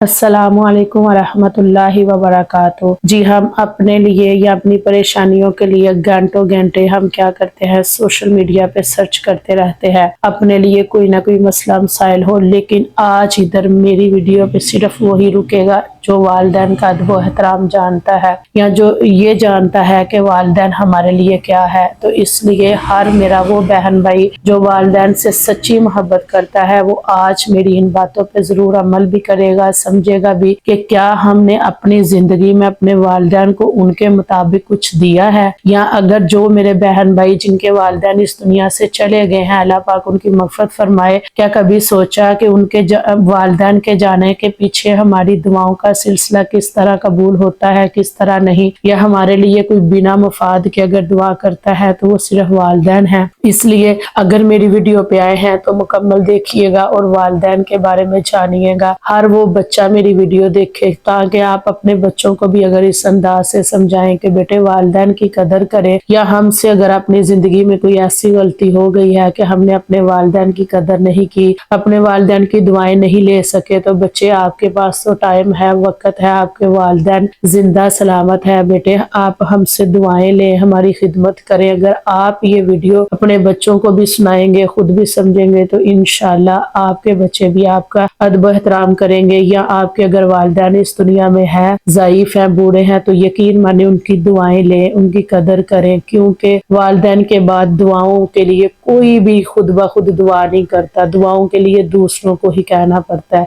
अस्सलामु अलैकुम वरहमतुल्लाहि वबरकातुहू। जी, हम अपने लिए या अपनी परेशानियों के लिए घंटों घंटे हम क्या करते हैं, सोशल मीडिया पे सर्च करते रहते हैं अपने लिए कोई ना कोई मसला मसाइल हो। लेकिन आज इधर मेरी वीडियो पे सिर्फ वही रुकेगा जो वालिदैन का अदब व एहतराम जानता है, या जो ये जानता है कि वालिदैन हमारे लिए क्या है। तो इसलिए हर मेरा वो बहन भाई जो वालिदैन से सच्ची मोहब्बत करता है, वो आज मेरी इन बातों पे जरूर अमल भी करेगा, समझेगा भी कि क्या हमने अपनी जिंदगी में अपने वालिदैन को उनके मुताबिक कुछ दिया है, या अगर जो मेरे बहन भाई जिनके वालिदैन इस दुनिया से चले गए हैं, अल्लाह पाक उनकी मग़फ़िरत फरमाए, क्या कभी सोचा कि उनके वालिदैन के जाने के पीछे हमारी दुआओं का सिलसिला किस तरह कबूल होता है, किस तरह नहीं, या हमारे लिए कोई बिना मुफाद के अगर दुआ करता है तो वो सिर्फ वालिदैन है। इसलिए अगर मेरी वीडियो पे आए हैं तो मुकम्मल देखिएगा और वालिदैन के बारे में जानिएगा। हर वो बच्चा मेरी वीडियो देखे ताकि आप अपने बच्चों को भी अगर इस अंदाज से समझाएं कि बेटे वालिदैन की कदर करें, या हमसे अगर अपनी जिंदगी में कोई ऐसी गलती हो गई है कि हमने अपने वालिदैन की कदर नहीं की, अपने वालिदैन की दुआएं नहीं ले सके, तो बच्चे आपके पास तो टाइम है, वक्त है, आपके वालिदैन जिंदा सलामत है, बेटे आप हमसे दुआएं लें, हमारी खिदमत करें। अगर आप ये वीडियो अपने बच्चों को भी सुनाएंगे, खुद भी समझेंगे, तो इंशाल्लाह आपके बच्चे भी आपका अदब एहतराम करेंगे। या आपके अगर वालिदैन इस दुनिया में है, ज़ईफ हैं, बूढ़े हैं, तो यकीन माने उनकी दुआएं लें, उनकी कदर करें, क्योंकि वालिदैन के बाद दुआओं के लिए कोई भी खुद ब खुद दुआ नहीं करता। दुआओं के लिए दूसरों को ही कहना पड़ता है।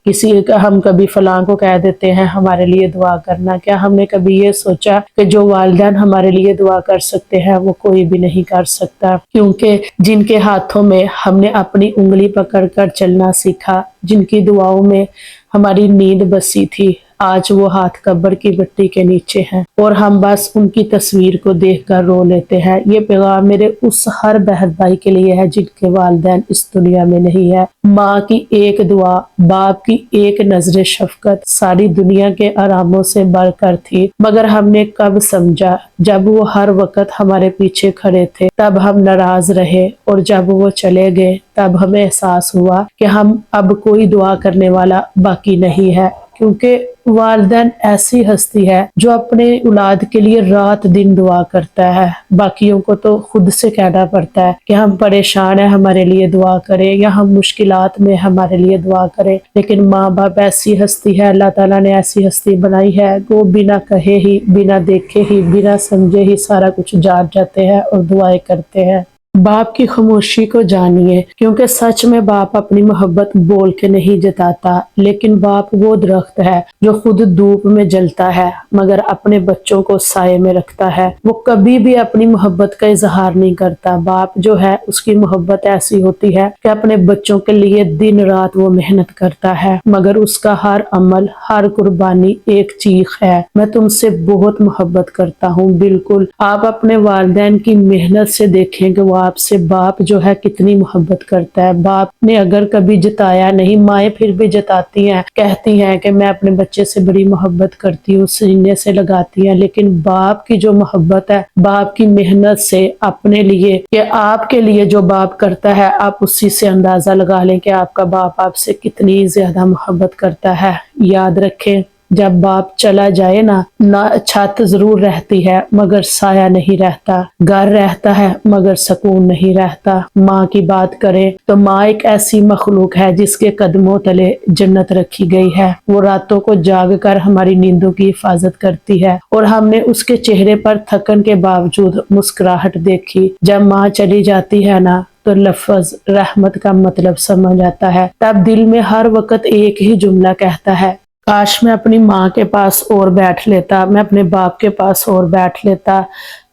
हम कभी फलां को कह देते हैं हमारे लिए दुआ करना, क्या हमने कभी ये सोचा कि जो वालिदैन हमारे लिए दुआ कर सकते हैं वो कोई भी नहीं कर सकता, क्योंकि जिनके हाथों में हमने अपनी उंगली पकड़ कर चलना सीखा, जिनकी दुआओं में हमारी नींद बसी थी, आज वो हाथ कब्र की मिट्टी के नीचे हैं और हम बस उनकी तस्वीर को देखकर रो लेते हैं। ये पैगाम मेरे उस हर बहन भाई के लिए है जिनके वालिदैन इस दुनिया में नहीं है। माँ की एक दुआ, बाप की एक नजर शफकत सारी दुनिया के आरामों से बढ़कर थी, मगर हमने कब समझा, जब वो हर वक्त हमारे पीछे खड़े थे तब हम नाराज रहे, और जब वो चले गए तब हमें एहसास हुआ कि हम अब कोई दुआ करने वाला बाकी नहीं है। क्योंकि वालिदैन ऐसी हस्ती है जो अपने औलाद के लिए रात दिन दुआ करता है। बाकियों को तो खुद से कहना पड़ता है कि हम परेशान हैं, हमारे लिए दुआ करें, या हम मुश्किलात में हमारे लिए दुआ करें। लेकिन माँ बाप ऐसी हस्ती है, अल्लाह ताला ने ऐसी हस्ती बनाई है, वो बिना कहे ही, बिना देखे ही, बिना समझे ही सारा कुछ जान जाते हैं और दुआएं करते हैं। बाप की खामोशी को जानिए, क्योंकि सच में बाप अपनी मोहब्बत बोल के नहीं जताता, लेकिन बाप वो दरख्त है जो खुद धूप में जलता है मगर अपने बच्चों को साये में रखता है। वो कभी भी अपनी मोहब्बत का इजहार नहीं करता। बाप जो है उसकी मोहब्बत ऐसी होती है कि अपने बच्चों के लिए दिन रात वो मेहनत करता है, मगर उसका हर अमल, हर कुर्बानी एक चीख है, मैं तुमसे बहुत मोहब्बत करता हूँ। बिल्कुल आप अपने वालिदैन की मेहनत से देखें कि वो आपसे बाप जो है कितनी मोहब्बत करता है। बाप ने अगर कभी जताया नहीं, माएँ फिर भी जताती हैं, कहती हैं कि मैं अपने बच्चे से बड़ी मोहब्बत करती हूँ, सीने से लगाती हैं। लेकिन बाप की जो मोहब्बत है, बाप की मेहनत से अपने लिए या आपके लिए जो बाप करता है, आप उसी से अंदाजा लगा लें कि आपका बाप आपसे कितनी ज्यादा मोहब्बत करता है। याद रखें, जब बाप चला जाए ना छत जरूर रहती है मगर साया नहीं रहता, घर रहता है मगर सुकून नहीं रहता। माँ की बात करें तो माँ एक ऐसी मखलूक है जिसके कदमों तले जन्नत रखी गई है। वो रातों को जाग कर हमारी नींदों की हिफाजत करती है, और हमने उसके चेहरे पर थकन के बावजूद मुस्कुराहट देखी। जब माँ चली जाती है ना तो लफ्ज रहमत का मतलब समझ आता है। तब दिल में हर वक्त एक ही जुमला कहता है, काश मैं अपनी माँ के पास और बैठ लेता, मैं अपने बाप के पास और बैठ लेता।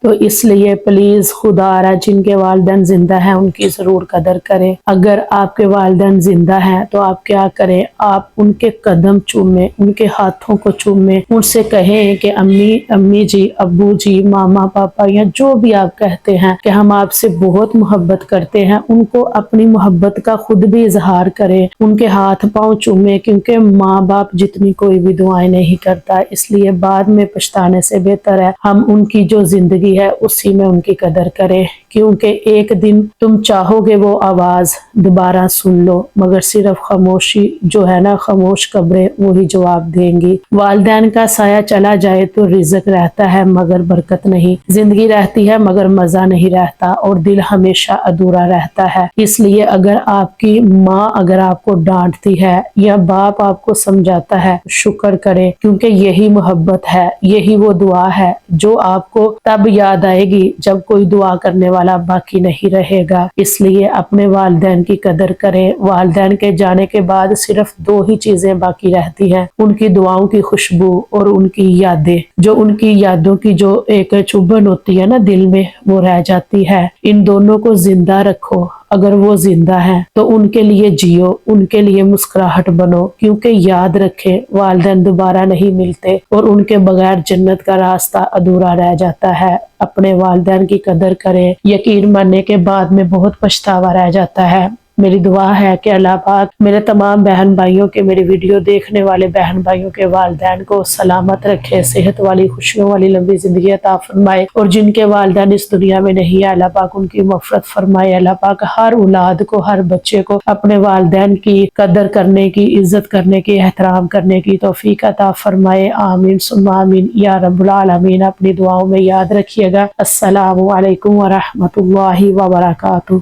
तो इसलिए प्लीज खुदा जिनके वालिदैन जिंदा हैं उनकी जरूर कदर करें। अगर आपके वालिदैन जिंदा हैं तो आप क्या करें, आप उनके कदम चूमें, उनके हाथों को चूमें, उनसे कहें कि अम्मी जी, अब्बू जी, मामा पापा, या जो भी आप कहते हैं कि हम आपसे बहुत मोहब्बत करते हैं, उनको अपनी मोहब्बत का खुद भी इजहार करें, उनके हाथ पांव चूमें, क्योंकि माँ बाप जितनी कोई भी दुआएं नहीं करता। इसलिए बाद में पछताने से बेहतर है हम उनकी जो जिंदगी زندگی ہے اسی میں ان کی قدر کریں، کیونکہ ایک دن تم چاہو گے وہ آواز دوبارہ سن لو، مگر صرف خاموشی جو ہے نا، خاموش قبریں وہی جواب دیں گی۔ والدین کا سایہ چلا جائے تو رزق رہتا ہے مگر برکت نہیں، زندگی رہتی ہے مگر مزہ نہیں رہتا، اور دل ہمیشہ ادھورا رہتا ہے۔ اس لیے اگر آپ کی ماں اگر آپ کو ڈانٹتی ہے یا باپ آپ کو سمجھاتا ہے، شکر کرے، کیونکہ یہی محبت ہے، یہی وہ دعا ہے جو آپ کو تب یاد آئے گی جب کوئی دعا کرنے والا باقی نہیں رہے گا۔ اس لیے اپنے والدین کی قدر کریں۔ والدین کے جانے کے بعد صرف دو ہی چیزیں باقی رہتی ہیں، ان کی دعاؤں کی خوشبو اور ان کی یادیں، جو ان کی یادوں کی جو ایک چبھن ہوتی ہے نا دل میں، وہ رہ جاتی ہے۔ ان دونوں کو زندہ رکھو، اگر وہ زندہ ہیں تو ان کے لیے جیو، ان کے لیے مسکراہٹ بنو، کیونکہ یاد رکھیں والدین دوبارہ نہیں ملتے اور ان کے بغیر جنت کا راستہ ادھورا رہ جاتا ہے۔ اپنے والدین کی قدر کریں، یقین ماننے کے بعد میں بہت پچھتاوا رہ جاتا ہے۔ میری دعا ہے کہ اللہ پاک میرے تمام بہن بھائیوں کے، میری ویڈیو دیکھنے والے بہن بھائیوں کے والدین کو سلامت رکھے، صحت والی، خوشیوں والی لمبی زندگی عطا فرمائے، اور جن کے والدین اس دنیا میں نہیں ہے اللہ پاک ان کی مغفرت فرمائے۔ اللہ پاک ہر اولاد کو، ہر بچے کو اپنے والدین کی قدر کرنے کی، عزت کرنے کی، احترام کرنے کی توفیق عطا فرمائے۔ آمین ثم آمین یا رب العالمین۔ اپنی دعاؤں میں یاد رکھیے گا۔ السلام علیکم ورحمۃ اللہ وبرکاتہ۔